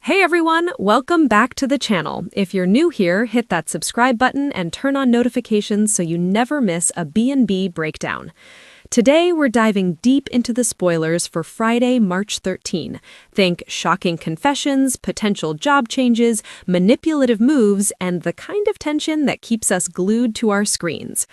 Hey everyone, welcome back to the channel. If you're new here, hit that subscribe button and turn on notifications so you never miss a B&B breakdown. Today we're diving deep into the spoilers for Friday, March 13. Think shocking confessions, potential job changes, manipulative moves, and the kind of tension that keeps us glued to our screens.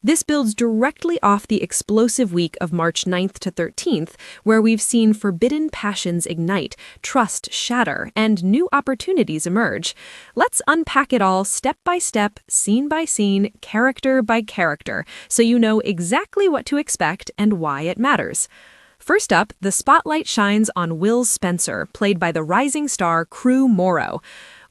This builds directly off the explosive week of March 9th to 13th, where we've seen forbidden passions ignite, trust shatter, and new opportunities emerge. Let's unpack it all step by step, scene by scene, character by character, so you know exactly what to expect and why it matters. First up, the spotlight shines on Will Spencer, played by the rising star Crew Morrow.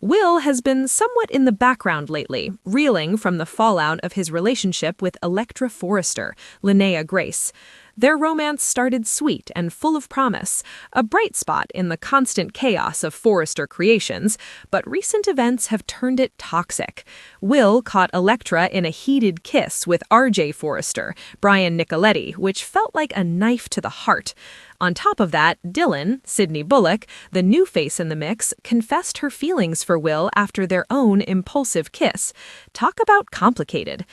Will has been somewhat in the background lately, reeling from the fallout of his relationship with Electra Forrester, Linnea Grace. Their romance started sweet and full of promise, a bright spot in the constant chaos of Forrester creations, but recent events have turned it toxic. Will caught Electra in a heated kiss with RJ Forrester, Brian Nicoletti, which felt like a knife to the heart. On top of that, Dylan, Sydney Bullock, the new face in the mix, confessed her feelings for Will after their own impulsive kiss. Talk about complicated.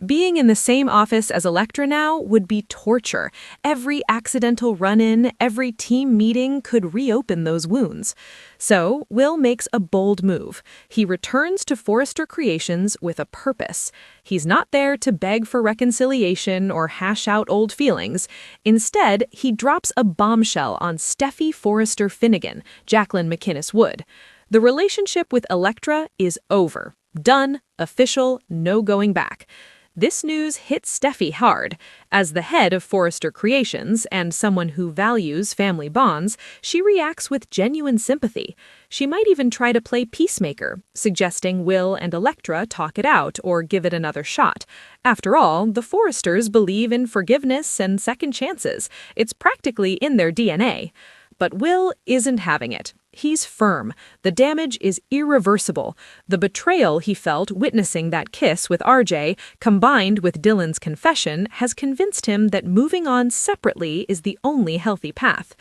Being in the same office as Electra now would be torture. Every accidental run-in, every team meeting could reopen those wounds. So, Will makes a bold move. He returns to Forrester Creations with a purpose. He's not there to beg for reconciliation or hash out old feelings. Instead, he drops a bombshell on Steffy Forrester Finnegan, Jacqueline McInnes Wood. The relationship with Electra is over. Done, official, no going back. This news hit Steffy hard. As the head of Forrester Creations and someone who values family bonds, she reacts with genuine sympathy. She might even try to play peacemaker, suggesting Will and Electra talk it out or give it another shot. After all, the Forresters believe in forgiveness and second chances. It's practically in their DNA. But Will isn't having it. He's firm. The damage is irreversible. The betrayal he felt witnessing that kiss with RJ, combined with Dylan's confession, has convinced him that moving on separately is the only healthy path.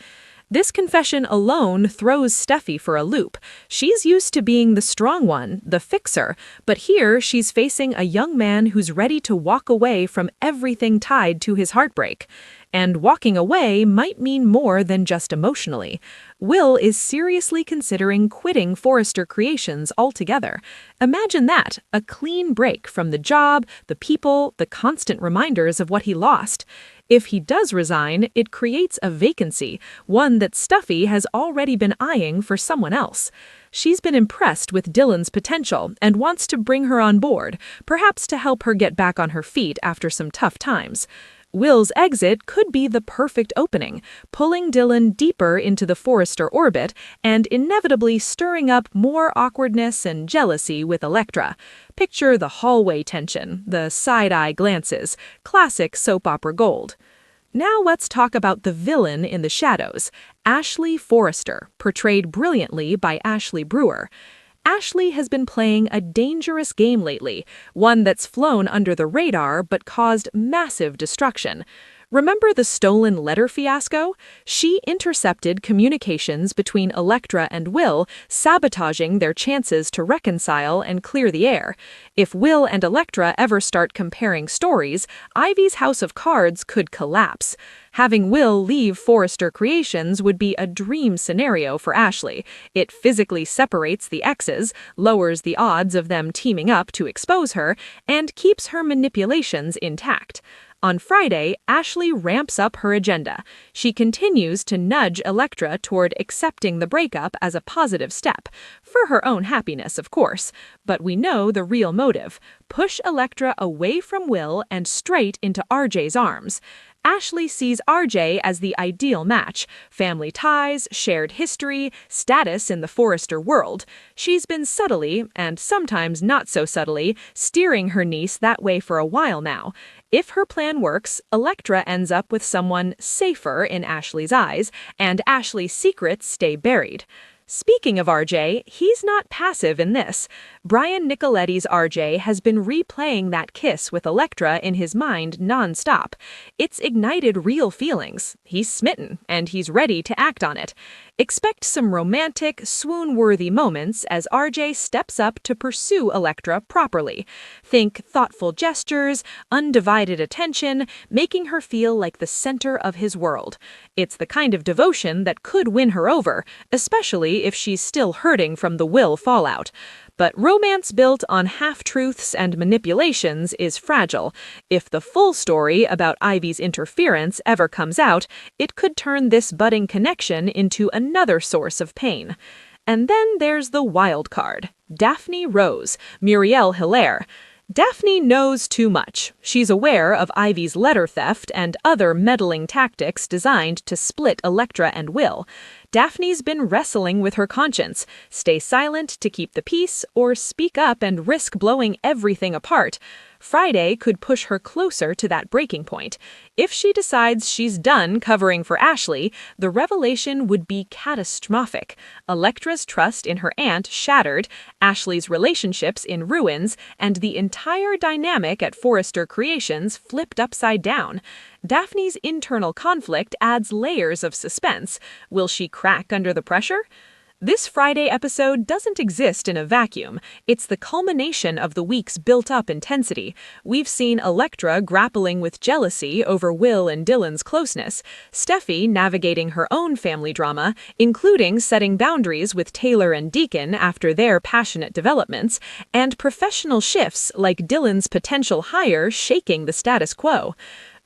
This confession alone throws Steffy for a loop. She's used to being the strong one, the fixer, but here she's facing a young man who's ready to walk away from everything tied to his heartbreak. And walking away might mean more than just emotionally. Will is seriously considering quitting Forrester Creations altogether. Imagine that, a clean break from the job, the people, the constant reminders of what he lost. If he does resign, it creates a vacancy, one that Steffy has already been eyeing for someone else. She's been impressed with Dylan's potential and wants to bring her on board, perhaps to help her get back on her feet after some tough times. Will's exit could be the perfect opening, pulling Dylan deeper into the Forrester orbit and inevitably stirring up more awkwardness and jealousy with Electra. Picture the hallway tension, the side-eye glances, classic soap opera gold. Now let's talk about the villain in the shadows, Ashley Forrester, portrayed brilliantly by Ashley Brewer. Ashley has been playing a dangerous game lately, one that's flown under the radar but caused massive destruction. Remember the stolen letter fiasco? She intercepted communications between Electra and Will, sabotaging their chances to reconcile and clear the air. If Will and Electra ever start comparing stories, Ivy's house of cards could collapse. Having Will leave Forrester Creations would be a dream scenario for Ashley. It physically separates the exes, lowers the odds of them teaming up to expose her, and keeps her manipulations intact. On Friday, Ashley ramps up her agenda. She continues to nudge Electra toward accepting the breakup as a positive step, for her own happiness, of course. But we know the real motive: push Electra away from Will and straight into RJ's arms. Ashley sees RJ as the ideal match: family ties, shared history, status in the Forrester world. She's been subtly, and sometimes not so subtly, steering her niece that way for a while now. If her plan works, Electra ends up with someone safer in Ashley's eyes, and Ashley's secrets stay buried. Speaking of RJ, he's not passive in this. Brian Nicoletti's RJ has been replaying that kiss with Electra in his mind non-stop. It's ignited real feelings. He's smitten, and he's ready to act on it. Expect some romantic, swoon-worthy moments as RJ steps up to pursue Electra properly. Think thoughtful gestures, undivided attention, making her feel like the center of his world. It's the kind of devotion that could win her over, especially if she's still hurting from the Will fallout. But romance built on half-truths and manipulations is fragile. If the full story about Ivy's interference ever comes out, it could turn this budding connection into another source of pain. And then there's the wild card, Daphne Rose, Muriel Hilaire. Daphne knows too much. She's aware of Ivy's letter theft and other meddling tactics designed to split Electra and Will. Daphne's been wrestling with her conscience. Stay silent to keep the peace, or speak up and risk blowing everything apart. Friday could push her closer to that breaking point. If she decides she's done covering for Ashley, the revelation would be catastrophic. Electra's trust in her aunt shattered, Ashley's relationships in ruins, and the entire dynamic at Forrester Creations flipped upside down. Daphne's internal conflict adds layers of suspense. Will she crack under the pressure? This Friday episode doesn't exist in a vacuum. It's the culmination of the week's built-up intensity. We've seen Electra grappling with jealousy over Will and Dylan's closeness, Steffy navigating her own family drama, including setting boundaries with Taylor and Deacon after their passionate developments, and professional shifts like Dylan's potential hire shaking the status quo.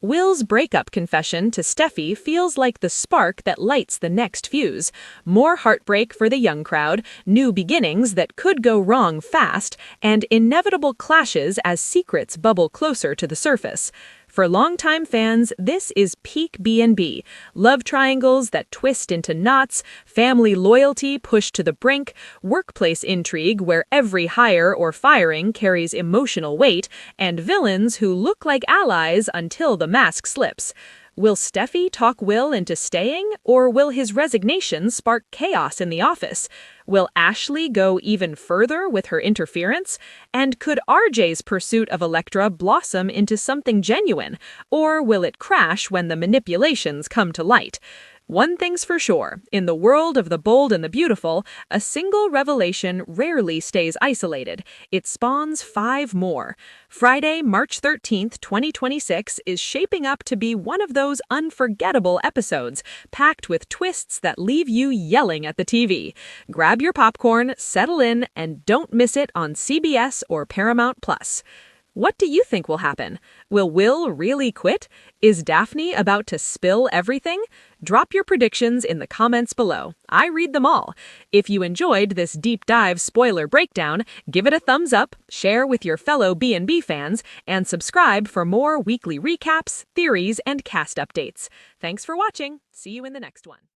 Will's breakup confession to Steffy feels like the spark that lights the next fuse. More heartbreak for the young crowd, new beginnings that could go wrong fast, and inevitable clashes as secrets bubble closer to the surface. For longtime fans, this is peak B&B. Love triangles that twist into knots, family loyalty pushed to the brink, workplace intrigue where every hire or firing carries emotional weight, and villains who look like allies until the mask slips. Will Steffy talk Will into staying, or will his resignation spark chaos in the office? Will Ashley go even further with her interference? And could RJ's pursuit of Electra blossom into something genuine, or will it crash when the manipulations come to light? One thing's for sure, in the world of the bold and the beautiful, a single revelation rarely stays isolated. It spawns 5 more. Friday, March 13th, 2026 is shaping up to be one of those unforgettable episodes, packed with twists that leave you yelling at the TV. Grab your popcorn, settle in, and don't miss it on CBS or Paramount+. What do you think will happen? Will Will really quit? Is Daphne about to spill everything? Drop your predictions in the comments below. I read them all. If you enjoyed this deep dive spoiler breakdown, give it a thumbs up, share with your fellow B&B fans, and subscribe for more weekly recaps, theories, and cast updates. Thanks for watching. See you in the next one.